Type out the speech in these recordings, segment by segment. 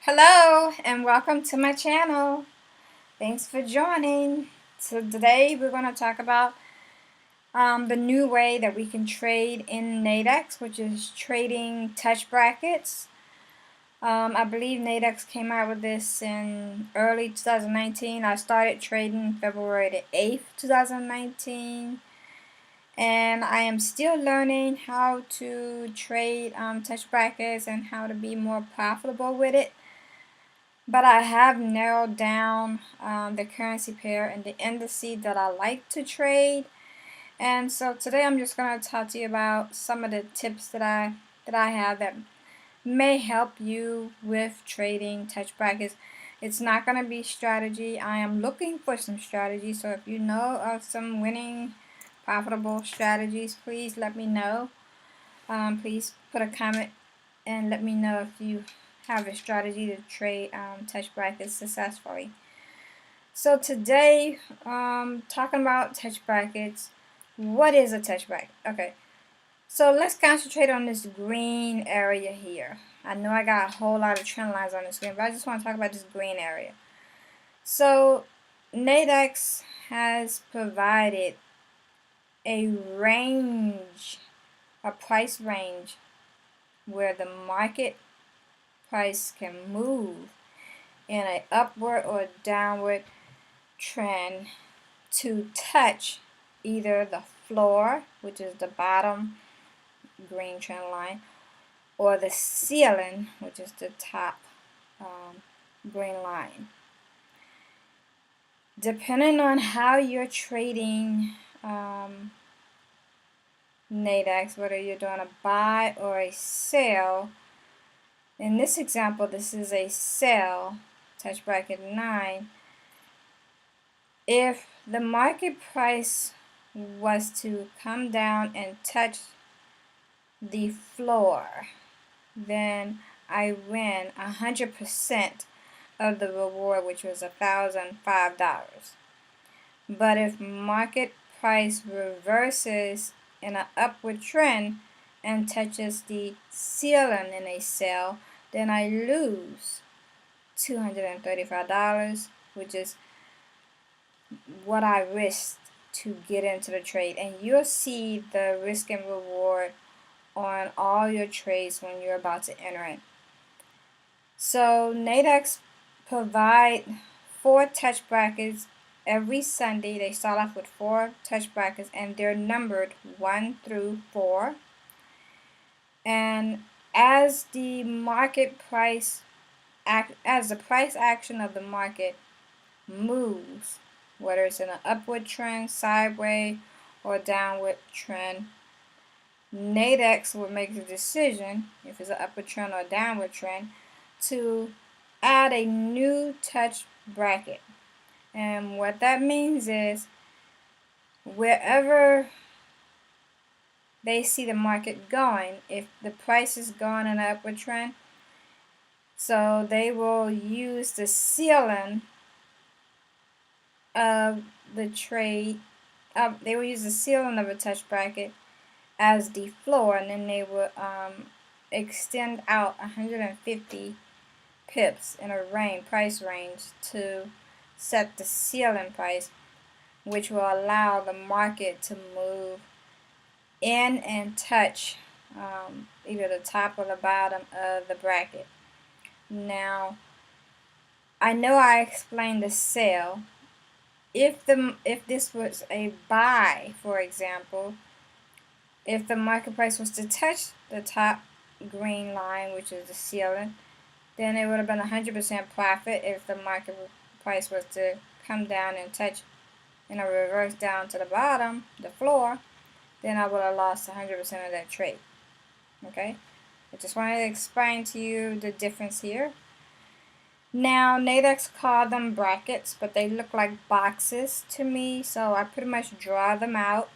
Hello and welcome to my channel. Thanks for joining. So today we're going to talk about the new way that we can trade in Nadex, which is trading touch brackets. I believe Nadex came out with this in early 2019. I started trading February the 8th, 2019. And I am still learning how to trade touch brackets and how to be more profitable with it. But I have narrowed down the currency pair and the indices that I like to trade. And so today I'm just going to talk to you about some of the tips that I have that may help you with trading touch brackets. It's not going to be strategy. I am looking for some strategy. So if you know of some winning, profitable strategies, please let me know. Please put a comment and let me know if you have a strategy to trade touch brackets successfully. So today, talking about touch brackets. What is a touch bracket? Okay, so let's concentrate on this green area here. I know I got a whole lot of trend lines on the screen, but I just want to talk about this green area. So Nadex has provided a range, a price range, where the market price can move in an upward or downward trend to touch either the floor, which is the bottom green trend line, or the ceiling, which is the top green line. Depending on how you're trading Nadex, whether you're doing a buy or a sell. In this example, this is a sell, touch bracket 9. If the market price was to come down and touch the floor, then I win 100% of the reward, which was $1,005. But if market price reverses in an upward trend and touches the ceiling in a sell, then I lose $235, which is what I risked to get into the trade. And you'll see the risk and reward on all your trades when you're about to enter it. So Nadex provide 4 touch brackets every Sunday. They start off with 4 touch brackets and they're numbered 1 through 4. And as the market price as the price action of the market moves, whether it's in an upward trend, sideways, or downward trend, Nadex will make the decision, if it's an upward trend or a downward trend, to add a new touch bracket. And what that means is, wherever they see the market going, if the price is going in an upward trend, so they will use the ceiling of the trade, they will use the ceiling of a touch bracket as the floor, and then they will extend out 150 pips in a price range to set the ceiling price, which will allow the market to move in and touch either the top or the bottom of the bracket. Now, I know I explained the sell. If this was a buy, for example, if the market price was to touch the top green line, which is the ceiling, then it would have been 100% profit. If the market price was to come down and touch in a reverse down to the bottom, the floor, then I would have lost 100% of that trade. Okay? I just wanted to explain to you the difference here. Now, Nadex called them brackets, but they look like boxes to me, so I pretty much draw them out.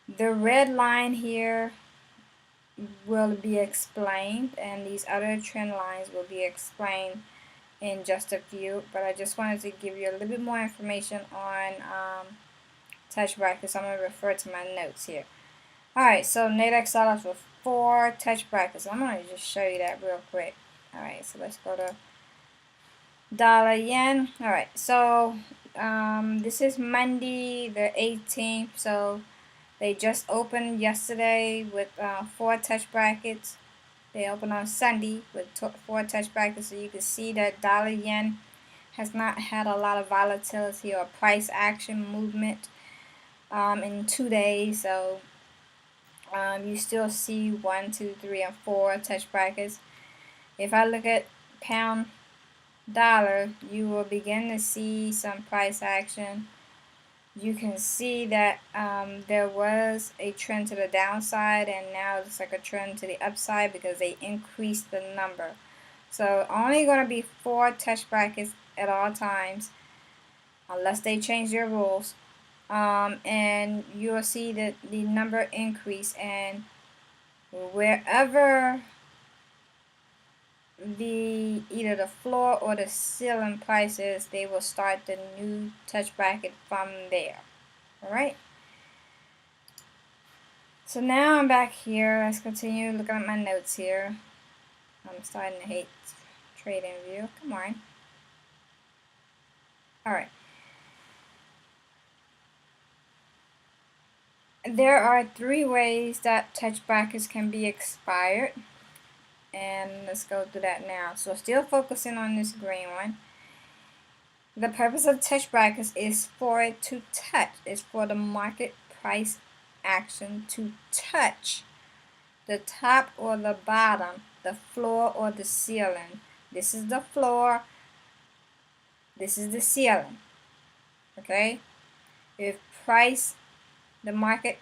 The red line here will be explained, and these other trend lines will be explained in just a few, but I just wanted to give you a little bit more information on touch brackets. I'm going to refer to my notes here. Alright, so Nadex started off with 4 touch brackets. I'm going to just show you that real quick. Alright, so let's go to dollar yen. Alright, so this is Monday the 18th. So they just opened yesterday with 4 touch brackets. They opened on Sunday with 4 touch brackets. So you can see that dollar yen has not had a lot of volatility or price action movement in 2 days. So you still see 1, 2, 3, and 4 touch brackets. If I look at pound dollar, you will begin to see some price action. You can see that there was a trend to the downside, and now it's like a trend to the upside because they increased the number. So only going to be 4 touch brackets at all times unless they change their rules. And you'll see that the number increase, and wherever either the floor or the ceiling prices, they will start the new touch bracket from there. Alright, so now I'm back here. Let's continue looking at my notes here. I'm starting to hate trading view. Come on. Alright, there are 3 ways that touch brackets can be expired, and let's go through that now. So still focusing on this green one. The purpose of touch brackets is for it to touch. It's for the market price action to touch the top or the bottom, the floor or the ceiling. This is the floor. This is the ceiling. Okay? If the market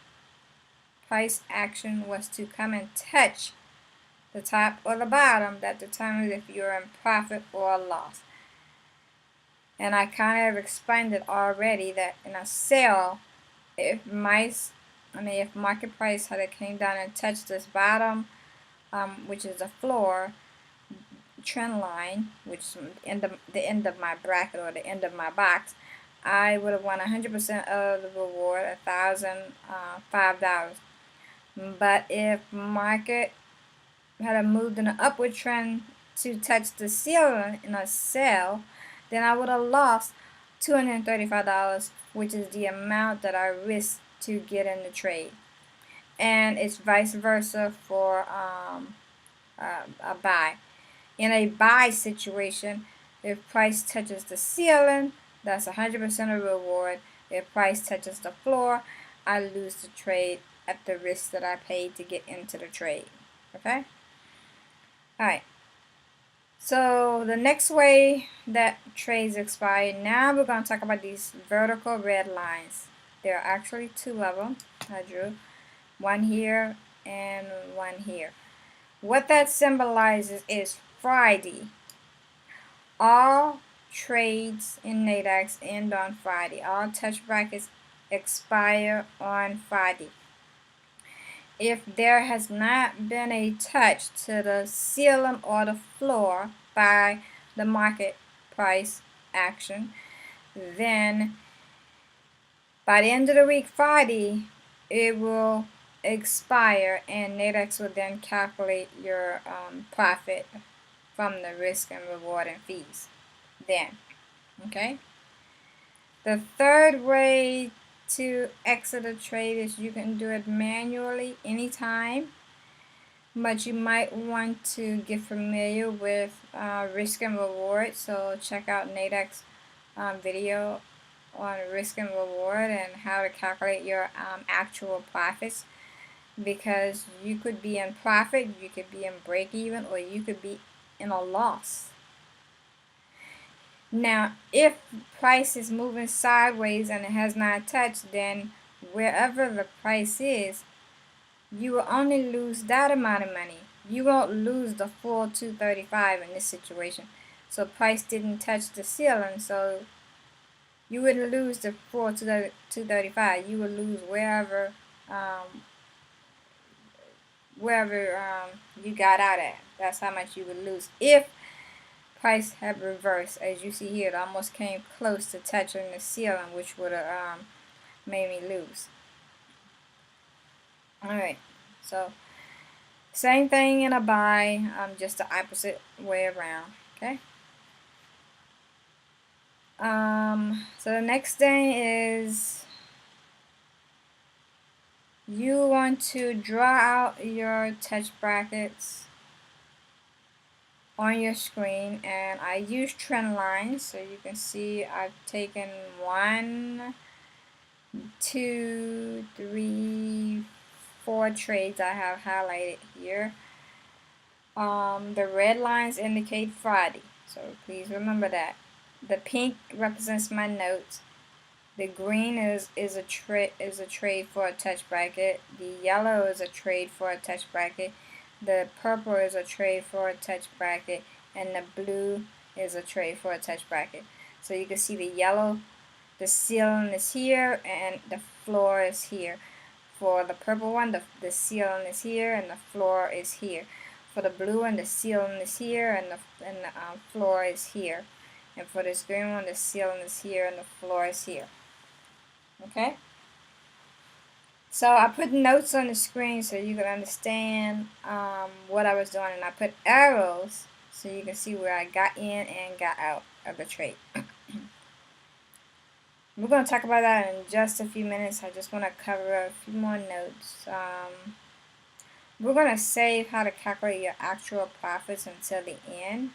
price action was to come and touch the top or the bottom, that determines if you're in profit or loss. And I kind of explained it already that in a sale, if market price had came down and touched this bottom, which is the floor trend line, which is the end of my bracket or the end of my box, I would have won 100% of the reward, $1,005. But if market had moved in an upward trend to touch the ceiling in a sale, then I would have lost $235, which is the amount that I risked to get in the trade. And it's vice versa for a buy. In a buy situation, if price touches the ceiling, that's 100% of reward. If price touches the floor, I lose the trade at the risk that I paid to get into the trade. Okay? Alright. So the next way that trades expire, now we're going to talk about these vertical red lines. There are actually 2 of them. I drew one here and one here. What that symbolizes is Friday. All trades in Nadex end on Friday. All touch brackets expire on Friday. If there has not been a touch to the ceiling or the floor by the market price action, then by the end of the week, Friday, it will expire, and Nadex will then calculate your profit from the risk and reward and fees. Then, okay? The third way to exit a trade is you can do it manually anytime, but you might want to get familiar with risk and reward. So check out Nadex video on risk and reward and how to calculate your actual profits, because you could be in profit, you could be in break even, or you could be in a loss. Now, if price is moving sideways and it has not touched, then wherever the price is, you will only lose that amount of money. You won't lose the full 235 in this situation. So price didn't touch the ceiling, so you wouldn't lose the full 235. You would lose wherever you got out at. That's how much you would lose if price had reversed. As you see here, it almost came close to touching the ceiling, which would have made me lose. Alright, so Same thing in a buy, just the opposite way around. Okay. So the next thing is you want to draw out your touch brackets on your screen, and I use trend lines, so you can see I've taken 1, 2, 3, 4 trades I have highlighted here. The red lines indicate Friday, so please remember that. The pink represents my notes. The green is a trade for a touch bracket. The yellow is a trade for a touch bracket. The purple is a trade for a touch bracket, and the blue is a trade for a touch bracket. So you can see the yellow, the ceiling is here, and the floor is here. For the purple one, the ceiling is here, and the floor is here. For the blue one, the ceiling is here, and the floor is here. And for this green one, the ceiling is here, and the floor is here. Okay? So I put notes on the screen so you can understand what I was doing, and I put arrows so you can see where I got in and got out of the trade. We're going to talk about that in just a few minutes. I just want to cover a few more notes. We're going to save how to calculate your actual profits until the end.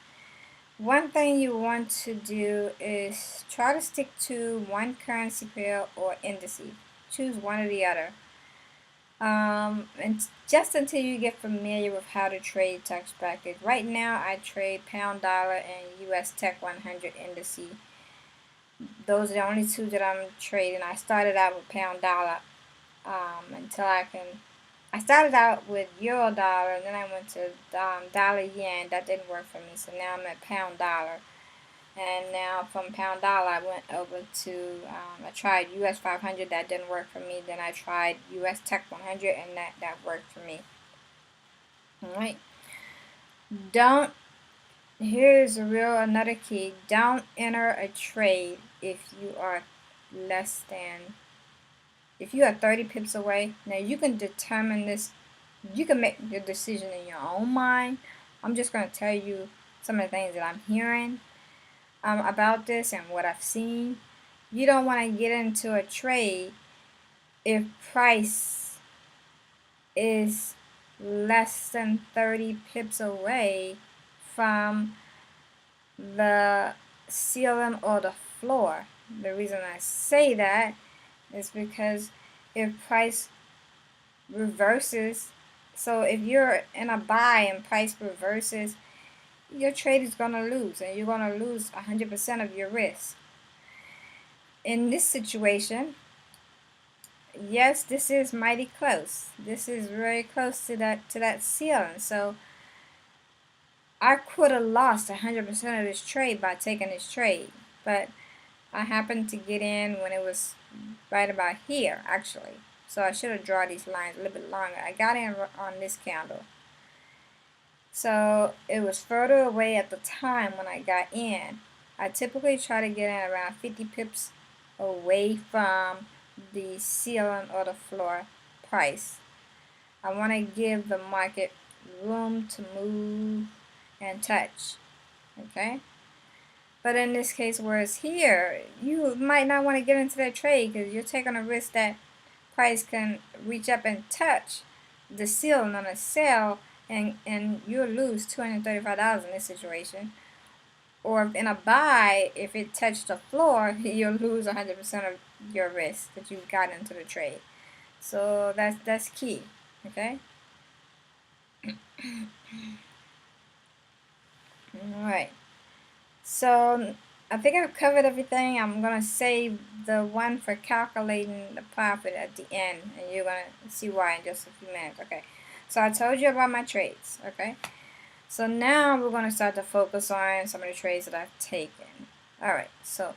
One thing you want to do is try to stick to one currency pair or indices. Choose one or the other. And just until you get familiar with how to trade touch brackets. Right now I trade pound dollar and US Tech 100 indices. Those are the only two that I'm trading. I started out with pound dollar until I started out with euro dollar, and then I went to dollar yen. That didn't work for me, so now I'm at pound dollar. And now from pound dollar, I went over to, I tried US 500, that didn't work for me. Then I tried US Tech 100, and that worked for me. Alright. Here's another key. Don't enter a trade if you are if you are 30 pips away. Now you can determine this, you can make the decision in your own mind. I'm just going to tell you some of the things that I'm hearing about this and what I've seen. You don't want to get into a trade if price is less than 30 pips away from the ceiling or the floor. The reason I say that is because if price reverses, so if you're in a buy and price reverses, your trade is going to lose, and you're going to lose 100% of your risk. In this situation, yes, this is mighty close. This is very close to that ceiling. So I could have lost 100% of this trade by taking this trade, but I happened to get in when it was right about here, actually. So I should have drawn these lines a little bit longer. I got in on this candle. So it was further away at the time when I got in. I typically try to get in around 50 pips away from the ceiling or the floor price. I want to give the market room to move and touch. Okay? But in this case, whereas here, you might not want to get into that trade because you're taking a risk that price can reach up and touch the ceiling on a sell, and you'll lose $235 in this situation. Or in a buy, if it touched the floor, you'll lose 100% of your risk that you've got into the trade. So that's key. Okay. All right. So I think I've covered everything. I'm going to save the one for calculating the profit at the end, and you're going to see why in just a few minutes. Okay, so I told you about my trades. Okay, so now we're going to start to focus on some of the trades that I've taken. Alright, so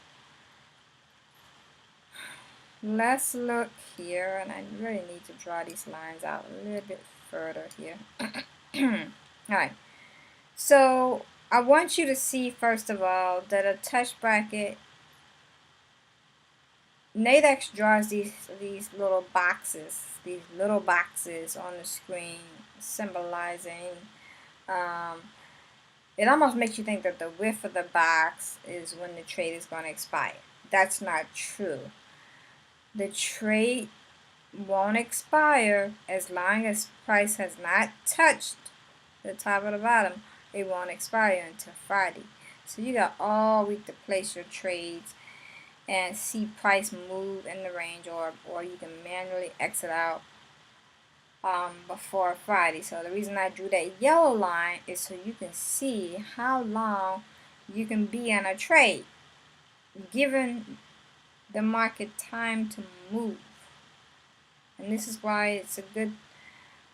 let's look here, and I really need to draw these lines out a little bit further here. Alright, so I want you to see, first of all, that a touch bracket, Nadex draws these little boxes on the screen symbolizing, it almost makes you think that the width of the box is when the trade is going to expire. That's not true. The trade won't expire as long as price has not touched the top or the bottom. It won't expire until Friday. So you got all week to place your trades and see price move in the range, or you can manually exit out before Friday. So the reason I drew that yellow line is so you can see how long you can be in a trade, given the market time to move. And this is why it's a good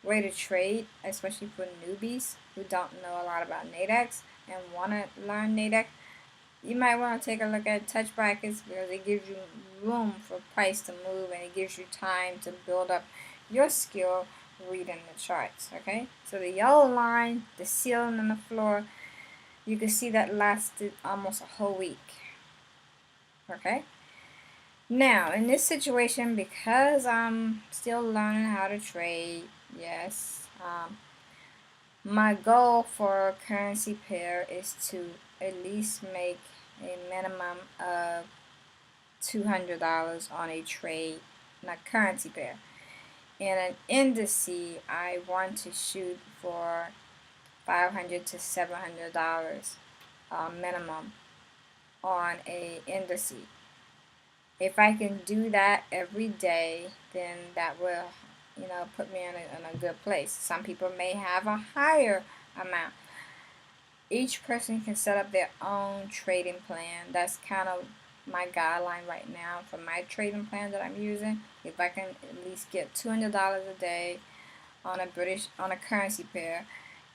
way to trade, especially for newbies who don't know a lot about Nadex and want to learn Nadex. You might want to take a look at Touch Brackets because it gives you room for price to move, and it gives you time to build up your skill reading the charts. Okay, so the yellow line, the ceiling on the floor, you can see that lasted almost a whole week. Okay, now in this situation, because I'm still learning how to trade, yes, my goal for currency pair is to at least make a minimum of $200 on a trade, not currency pair. In an indice, I want to shoot for $500 to $700 minimum on a indice. If I can do that every day, then that will, put me in a good place. Some people may have a higher amount. Each person can set up their own trading plan. That's kind of my guideline right now for my trading plan that I'm using. If I can at least get $200 a day on a currency pair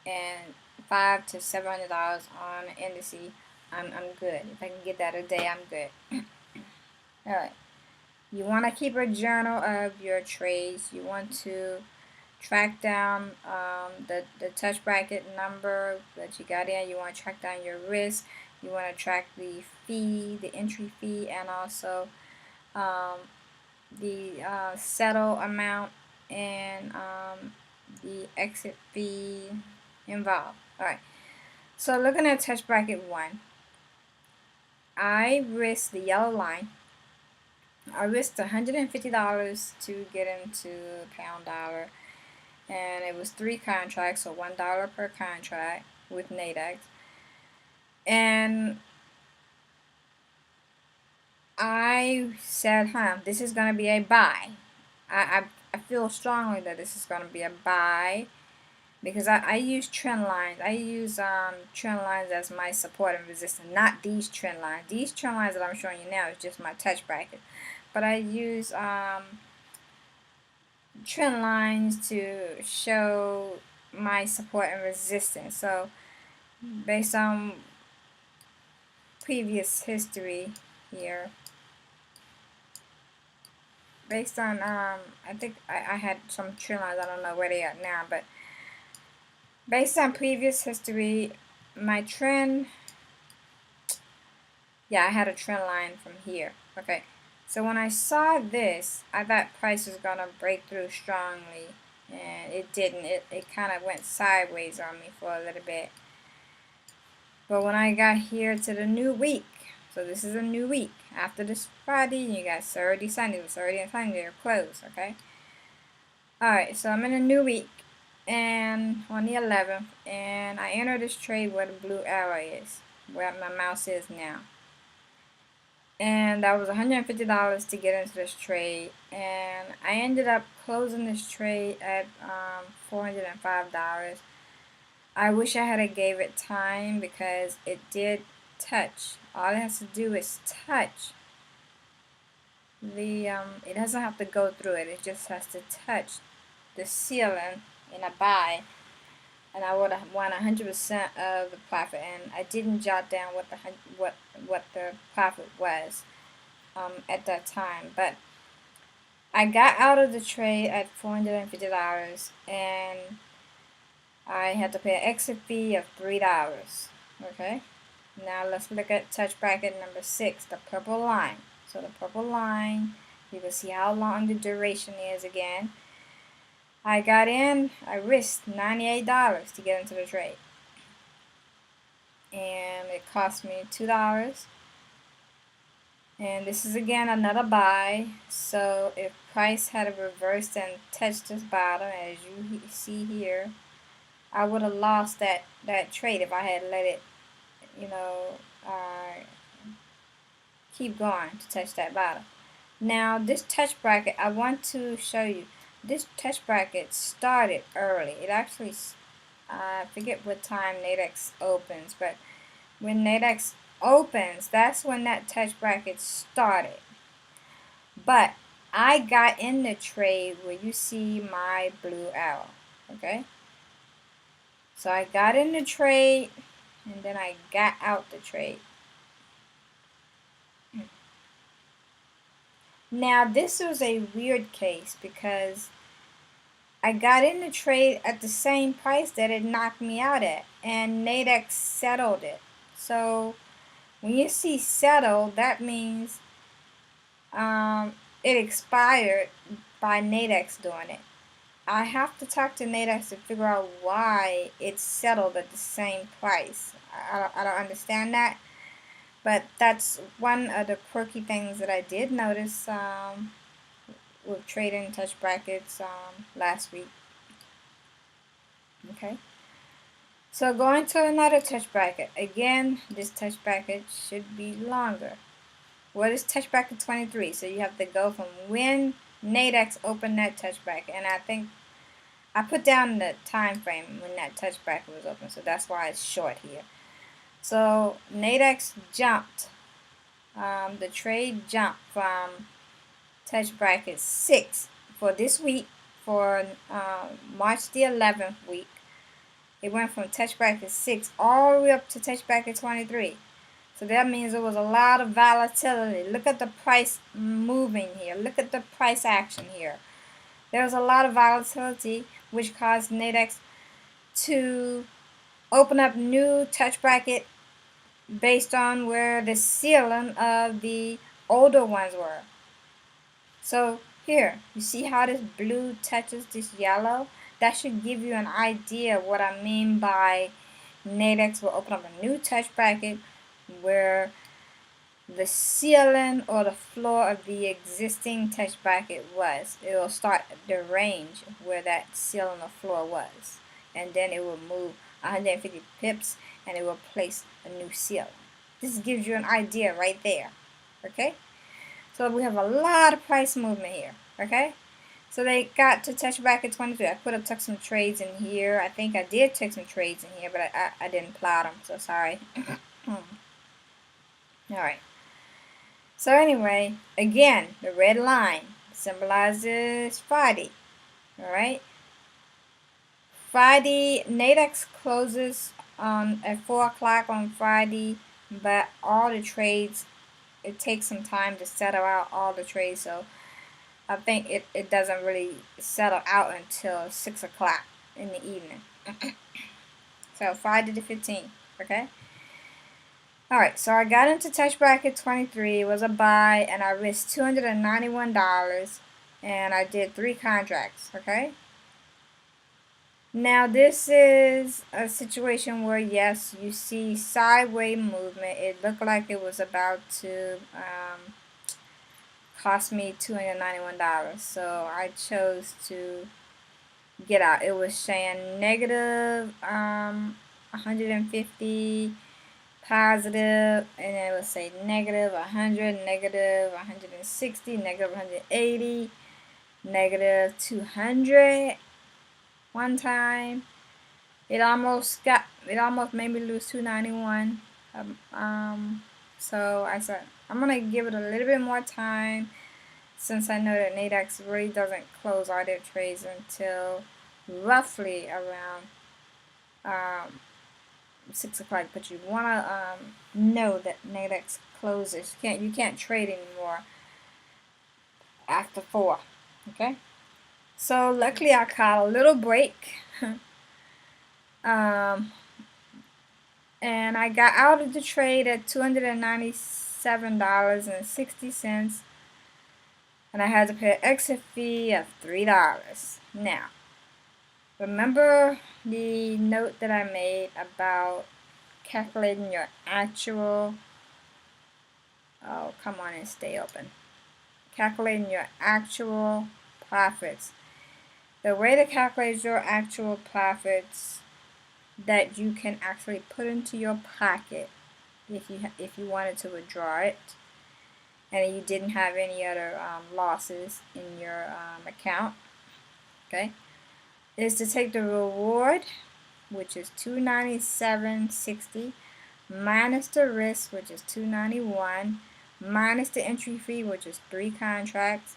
and $500 to $700 on an indice, I'm good. If I can get that a day, I'm good. All right. You want to keep a journal of your trades. You want to track down the touch bracket number that you got in. You want to track down your risk. You want to track the fee, the entry fee, and also the settle amount and the exit fee involved. Alright, so looking at touch bracket 1, I risked the yellow line. I risked $150 to get into pound dollar, and it was 3 contracts, so $1 per contract with Nadex. And I said, this is going to be a buy. I feel strongly that this is going to be a buy because I use trend lines. I use trend lines as my support and resistance, not these trend lines. These trend lines that I'm showing you now is just my touch bracket. But I use trend lines to show my support and resistance. So based on previous history here, based on I think I had some trend lines, I don't know where they are now, but based on previous history, my trend, yeah, I had a trend line from here. Okay, so when I saw this, I thought price was gonna break through strongly, and it didn't. It kind of went sideways on me for a little bit. But when I got here to the new week, so this is a new week. After this Friday, you got Saturday, Sunday. Saturday and Sunday are closed, okay? Alright, so I'm in a new week, and on the 11th, and I enter this trade where the blue arrow is, where my mouse is now. And that was $150 to get into this trade, and I ended up closing this trade at $405. I wish I had gave it time because it did touch. All it has to do is touch the it doesn't have to go through it. It just has to touch the ceiling in a buy, and I would have won 100% of the profit. And I didn't jot down what the profit was at that time, but I got out of the trade at $450, and I had to pay an exit fee of $3. Okay, now let's look at touch bracket number 6, the purple line. So the purple line, you can see how long the duration is again. I got in, I risked $98 to get into the trade. And it cost me $2. And this is again another buy. So if price had reversed and touched this bottom, as you see here, I would have lost that trade if I had let it, you know, keep going to touch that bottom. Now this touch bracket, I want to show you. This touch bracket started early. It actually, I forget what time Nadex opens, but when Nadex opens, that's when that touch bracket started. But I got in the trade where you see my blue arrow, okay? So I got in the trade, and then I got out the trade. Now this was a weird case because I got in the trade at the same price that it knocked me out at, and Nadex settled it. So when you see settle, that means it expired by Nadex doing it. I have to talk to Nadex to figure out why it's settled at the same price. I don't understand that, but that's one of the quirky things that I did notice with trading touch brackets last week. Okay, so going to another touch bracket. Again, this touch bracket should be longer. What is touch bracket 23? So you have to go from when Nadex opened that touch bracket, and I think I put down the time frame when that touch bracket was open, so that's why it's short here. So Nadex jumped, the trade jumped from touch bracket 6 for this week, for March the 11th week. It went from touch bracket 6 all the way up to touch bracket 23. So that means there was a lot of volatility. Look at the price moving here. Look at the price action here. There was a lot of volatility, which caused Nadex to open up new touch bracket based on where the ceiling of the older ones were. So here, you see how this blue touches this yellow? That should give you an idea of what I mean by Nadex will open up a new touch bracket where the ceiling or the floor of the existing touch bracket was. It will start the range where that ceiling or floor was, and then it will move 150 pips and it will place a new ceiling. This gives you an idea right there. Okay, so we have a lot of price movement here. Okay, so they got to touch bracket 23. I could have took some trades in here. I think I did take some trades in here, but I didn't plot them, so sorry. Alright, so anyway, again, the red line symbolizes Friday. Alright, Friday, Nadex closes at 4 o'clock on Friday, but all the trades, it takes some time to settle out all the trades, so I think it doesn't really settle out until 6 o'clock in the evening. So Friday the 15th, okay? Alright, so I got into touch bracket 23. It was a buy, and I risked $291, and I did 3 contracts, okay? Now this is a situation where, yes, you see sideways movement. It looked like it was about to cost me $291, so I chose to get out. It was saying negative 150, positive, and it would say negative 100, negative 160, negative 180, negative 200 one time. It almost made me lose 291. So I said I'm gonna give it a little bit more time, since I know that Nadex really doesn't close all their trades until roughly around 6 o'clock. But you wanna know that Nadex closes. You can't trade anymore after 4. Okay. So luckily I caught a little break. And I got out of the trade at $297.60, and I had to pay an exit fee of $3. Now, remember the note that I made about calculating your actual, oh, come on and stay open. Calculating your actual profits. The way to calculate your actual profits that you can actually put into your pocket if you wanted to withdraw it and you didn't have any other losses in your account, okay, is to take the reward, which is $297.60, minus the risk, which is $291, minus the entry fee, which is 3 contracts,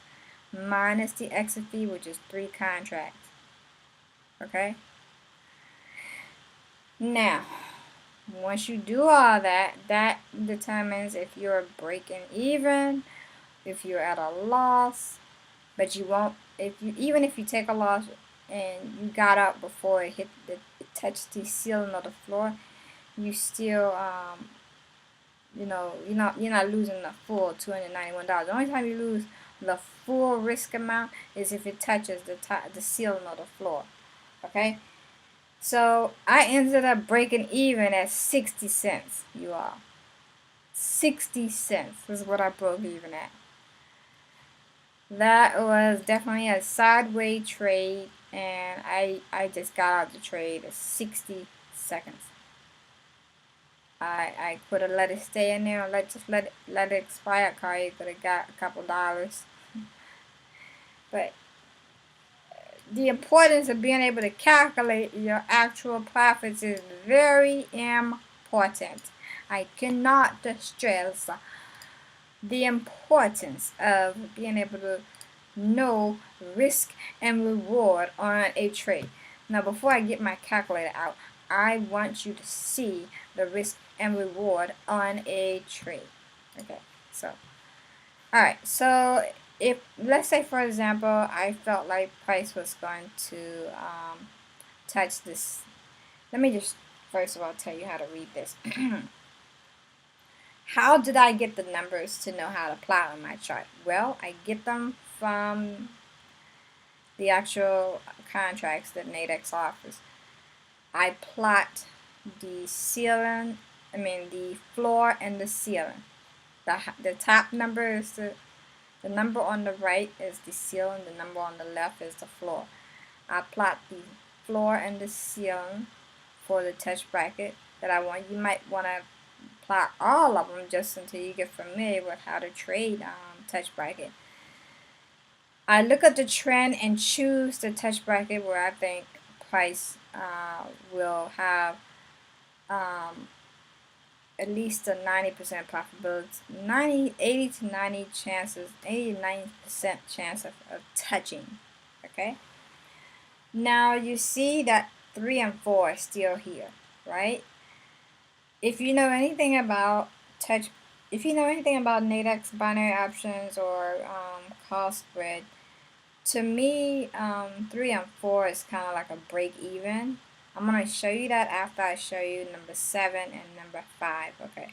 minus the exit fee, which is 3 contracts. Okay? Now, once you do all that, that determines if you're breaking even, if you're at a loss, but you won't, even if you take a loss and you got out before it touched the ceiling or the floor, you still you're not losing the full $291. The only time you lose the full risk amount is if it touches the ceiling or the floor. Okay? So I ended up breaking even at 60 cents, you all. 60 cents is what I broke even at. That was definitely a sideways trade, and I just got out the trade at 60 seconds. I could have let it stay in there or let it expire. You could have got a couple dollars. But the importance of being able to calculate your actual profits is very important. I cannot stress the importance of being able to know risk and reward on a trade. Now, before I get my calculator out, I want you to see the risk and reward on a trade. Okay, so, alright, so if, let's say for example, I felt like price was going to touch this. Let me just first of all tell you how to read this. How did I get the numbers to know how to plot on my chart? Well, I get them from the actual contracts that Nadex offers. I plot the ceiling, the floor and the ceiling. The top number is the number on the right is the ceiling, the number on the left is the floor. I plot the floor and the ceiling for the touch bracket that I want. You might want to plot all of them just until you get familiar with how to trade touch bracket. I look at the trend and choose the touch bracket where I think price will have at least a 90% profitability, 80 to 90 chances, 80 to 90% chance of touching. Okay. Now you see that 3 and 4 are still here, right? If you know anything about Nadex binary options or call spread, to me, 3 and 4 is kind of like a break even. I'm going to show you that after I show you number 7 and number 5. Okay.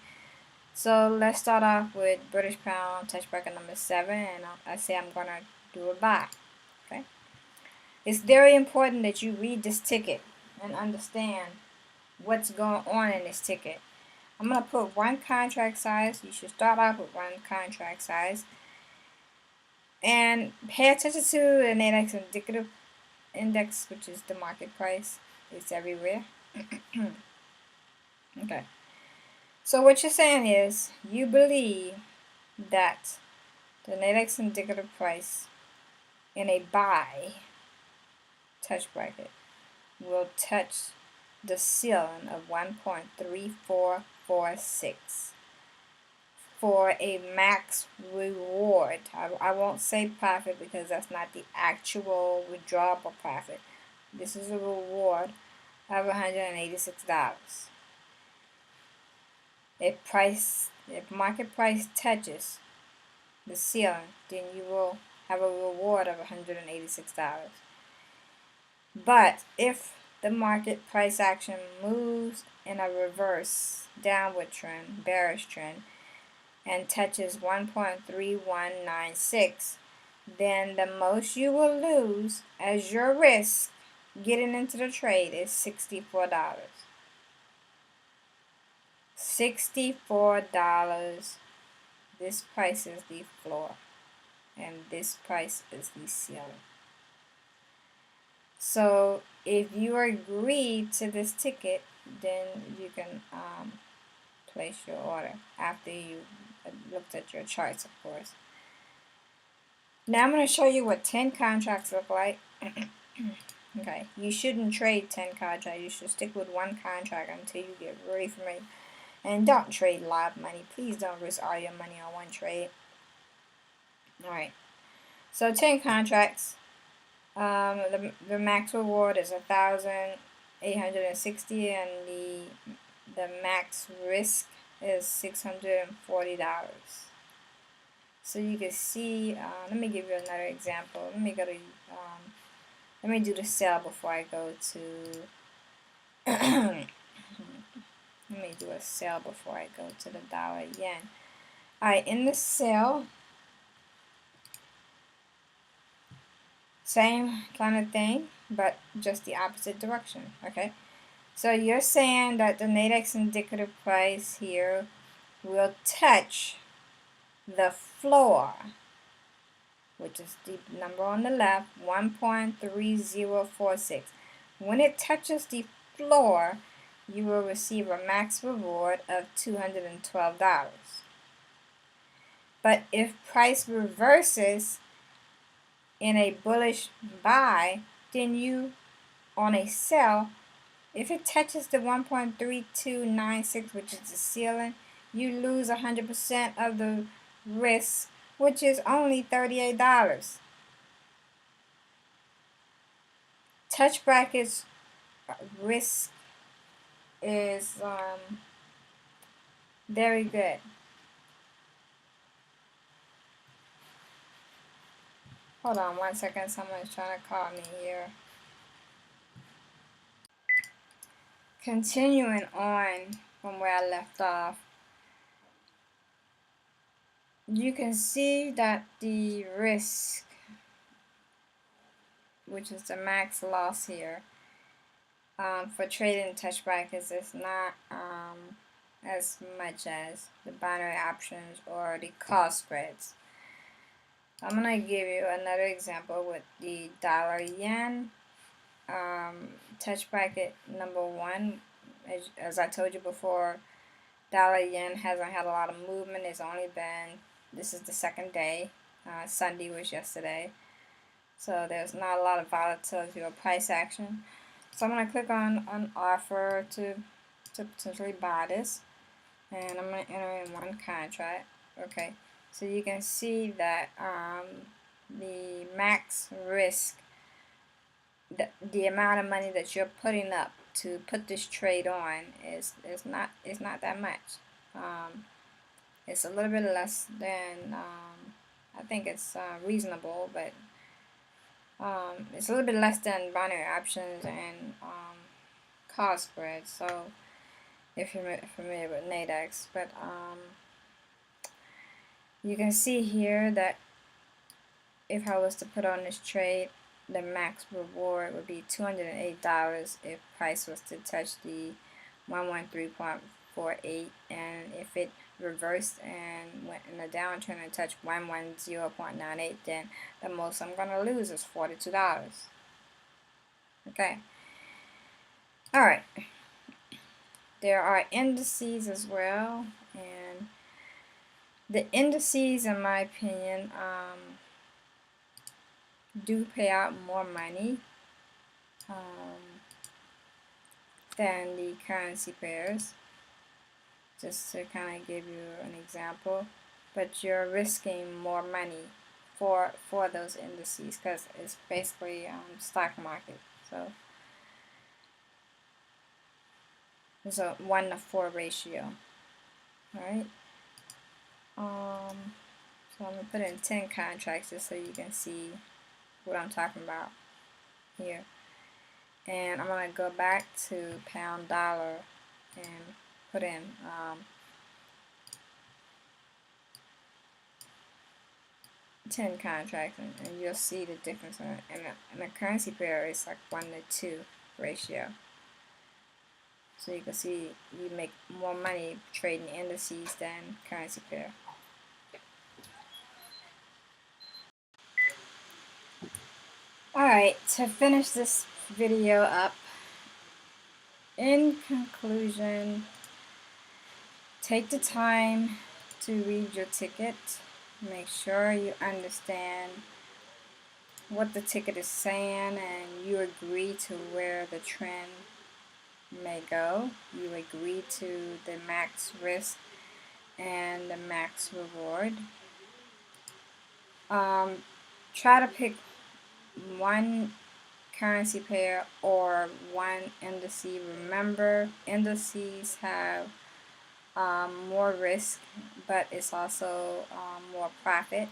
So let's start off with British pound touch bracket number 7, and I say I'm going to do a buy. Okay. It's very important that you read this ticket and understand what's going on in this ticket. I'm going to put 1 contract size. You should start off with 1 contract size. And pay attention to the Nadex indicative index, which is the market price. It's everywhere. Okay. So what you're saying is you believe that the Nadex indicative price in a buy touch bracket will touch the ceiling of 1.3446 for a max reward. I won't say profit because that's not the actual withdrawable profit. This is a reward of $186. If market price touches the ceiling, then you will have a reward of $186. But if the market price action moves in a reverse downward trend, bearish trend, and touches 1.3196, then the most you will lose as your risk getting into the trade is $64. $64. This price is the floor, and this price is the ceiling. So if you agree to this ticket, then you can place your order after you looked at your charts, of course. Now I'm going to show you what 10 contracts look like. Okay, you shouldn't trade 10 contracts. You should stick with one contract until you get really familiar. And don't trade live money. Please don't risk all your money on one trade. Alright, so 10 contracts. The max reward is 1,860, and the max risk is $640. So you can see. Let me give you another example. Let me go to. Let me do the sell before I go to. Let me do a sell before I go to the dollar yen. Alright, in the sell, same kind of thing, but just the opposite direction. Okay, so you're saying that the Nadex indicative price here will touch the floor, which is the number on the left, 1.3046. When it touches the floor, you will receive a max reward of $212. But if price reverses in a bullish buy, then you, on a sell, if it touches the 1.3296, which is the ceiling, you lose 100% of the risk, which is only $38. Touch brackets risk is very good. Hold on one second, someone's trying to call me here. Continuing on from where I left off, you can see that the risk, which is the max loss here, for trading touch brackets is not as much as the binary options or the cost spreads. I'm going to give you another example with the dollar yen. Touch bracket number 1, as I told you before, dollar yen hasn't had a lot of movement. It's only been, this is the second day. Sunday was yesterday. So there's not a lot of volatility or price action. So I'm going to click on an offer to potentially buy this. And I'm going to enter in one contract. Okay. So you can see that the max risk, the amount of money that you're putting up to put this trade on is not that much. It's a little bit less than I think it's reasonable, but it's a little bit less than binary options and cost spread. So if you're familiar with Nadex, but you can see here that if I was to put on this trade, the max reward would be $208 if price was to touch the 113.48, and if it reversed and went in a downtrend and touched 110.98, then the most I'm going to lose is $42. Okay. Alright. There are indices as well, and the indices, in my opinion, do pay out more money than the currency pairs, just to kind of give you an example. But you're risking more money for those indices because it's basically stock market. So it's a 1-to-4 ratio. Alright. So I'm going to put in 10 contracts just so you can see what I'm talking about here. And I'm going to go back to pound dollar and put in 10 contracts, and you'll see the difference in a currency pair. It's like 1-to-2 ratio. So you can see you make more money trading indices than currency pair. Alright, to finish this video up, in conclusion, take the time to read your ticket. Make sure you understand what the ticket is saying and you agree to where the trend may go. You agree to the max risk and the max reward. Try to pick one currency pair or one index. Remember, indices have more risk, but it's also more profit.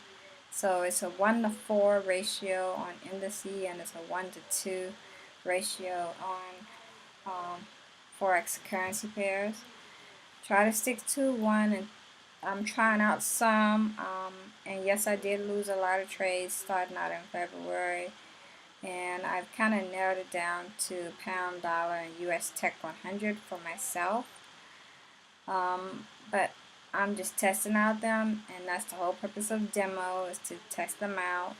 So it's a 1-to-4 ratio on indices, and it's a 1-to-2 ratio on forex currency pairs. Try to stick to one, and I'm trying out some, and yes, I did lose a lot of trades starting out in February, and I've kind of narrowed it down to pound, dollar, and US Tech 100 for myself. But I'm just testing out them, and that's the whole purpose of demo, is to test them out.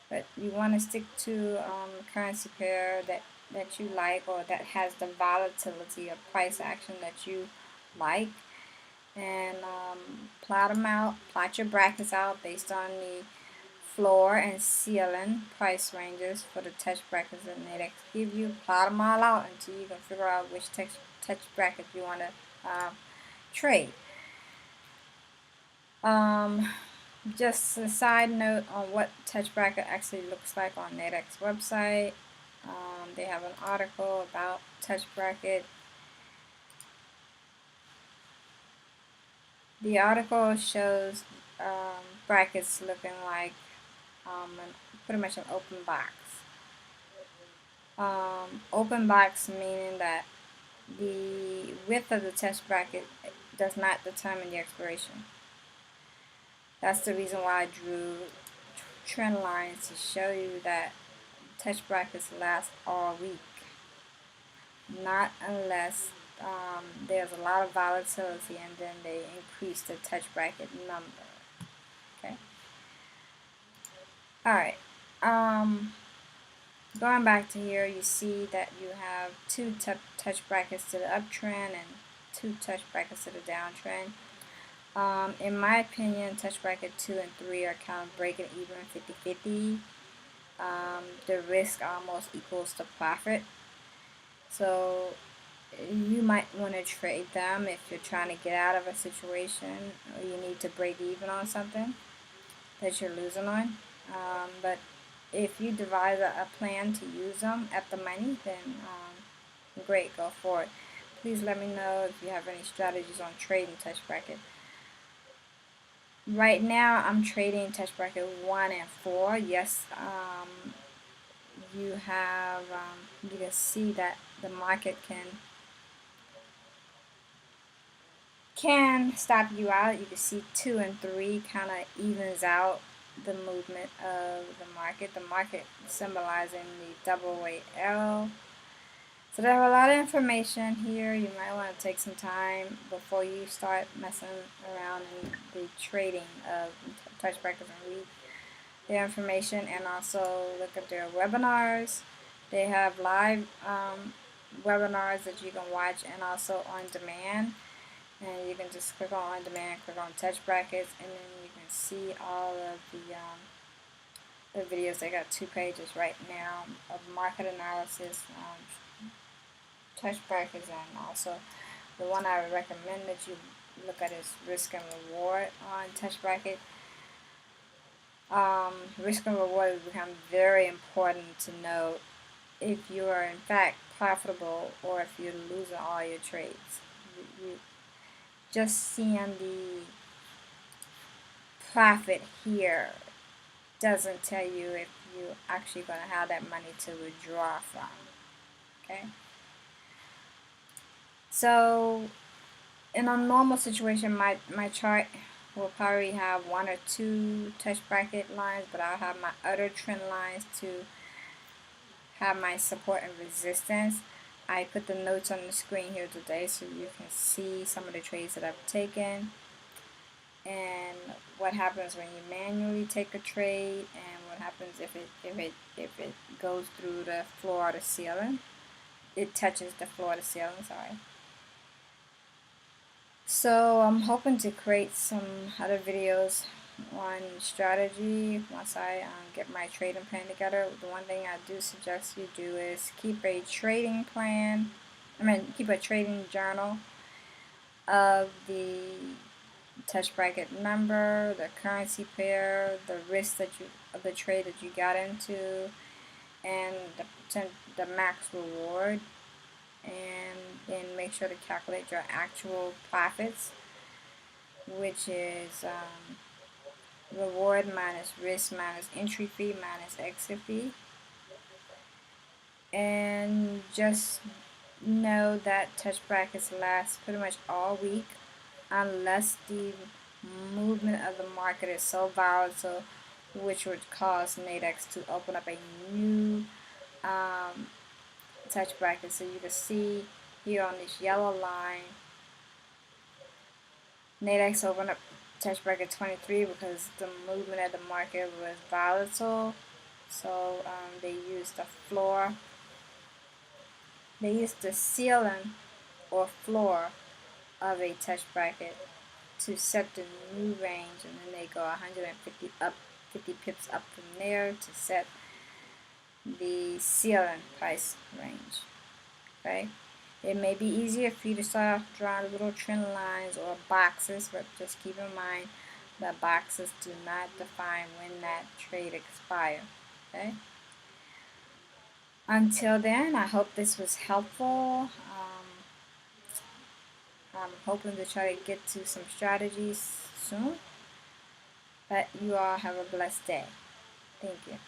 But you want to stick to a currency pair that you like, or that has the volatility of price action that you like, and plot them out, plot your brackets out based on the floor and ceiling price ranges for the touch brackets that Nadex give you. Plot them all out until you can figure out which touch bracket you want to trade. Just a side note on what touch bracket actually looks like on Nadex website. They have an article about touch bracket. The article shows brackets looking like pretty much an open box. Open box meaning that the width of the touch bracket does not determine the expiration. That's the reason why I drew trend lines to show you that touch brackets last all week. Not unless there's a lot of volatility and then they increase the touch bracket number. Okay. Alright. Going back to here, you see that you have two touch brackets to the uptrend and two touch brackets to the downtrend. In my opinion, touch bracket 2 and 3 are kind of breaking even 50-50. The risk almost equals the profit. So you might want to trade them if you're trying to get out of a situation or you need to break even on something that you're losing on. But if you devise a plan to use them at the money, then great, go for it. Please let me know if you have any strategies on trading touch bracket. Right now, I'm trading touch bracket 1 and 4. Yes, you have, you can see that the market can stop you out. You can see 2 and 3 kind of evens out the movement of the market. The market symbolizing the double weight L. So there's a lot of information here. You might want to take some time before you start messing around in the trading of touch brackets and read their information, and also look at their webinars. They have live webinars that you can watch, and also on demand. And you can just click on demand, click on touch brackets, and then you can see all of the videos. They got 2 pages right now of market analysis, touch brackets, and also the one I would recommend that you look at is risk and reward on touch bracket. Risk and reward has become very important to know if you are in fact profitable or if you're losing all your trades. Just seeing the profit here doesn't tell you if you're actually going to have that money to withdraw from. Okay? So in a normal situation, my chart will probably have 1 or 2 touch bracket lines, but I'll have my other trend lines to have my support and resistance. I put the notes on the screen here today so you can see some of the trades that I've taken and what happens when you manually take a trade and what happens if it goes through the floor or the ceiling. It touches the floor or the ceiling, sorry. So I'm hoping to create some other videos on strategy once I get my trading plan together. The one thing I do suggest you do is keep a trading plan. Keep a trading journal of the touch bracket number, the currency pair, the risk that you of the trade that you got into, and the max reward. And then make sure to calculate your actual profits, which is reward minus risk minus entry fee minus exit fee. And just know that touch brackets last pretty much all week unless the movement of the market is so volatile, which would cause Nadex to open up a new touch bracket. So you can see here on this yellow line, Nadex opened up touch bracket 23 because the movement of the market was volatile. So they used the floor, they used the ceiling or floor of a touch bracket to set the new range, and then they go 150 up, 50 pips up from there to set the ceiling price range. Okay, it may be easier for you to start drawing little trend lines or boxes, but just keep in mind that boxes do not define when that trade expires. Okay. Until then, I hope this was helpful. I'm hoping to try to get to some strategies soon. But you all have a blessed day. Thank you.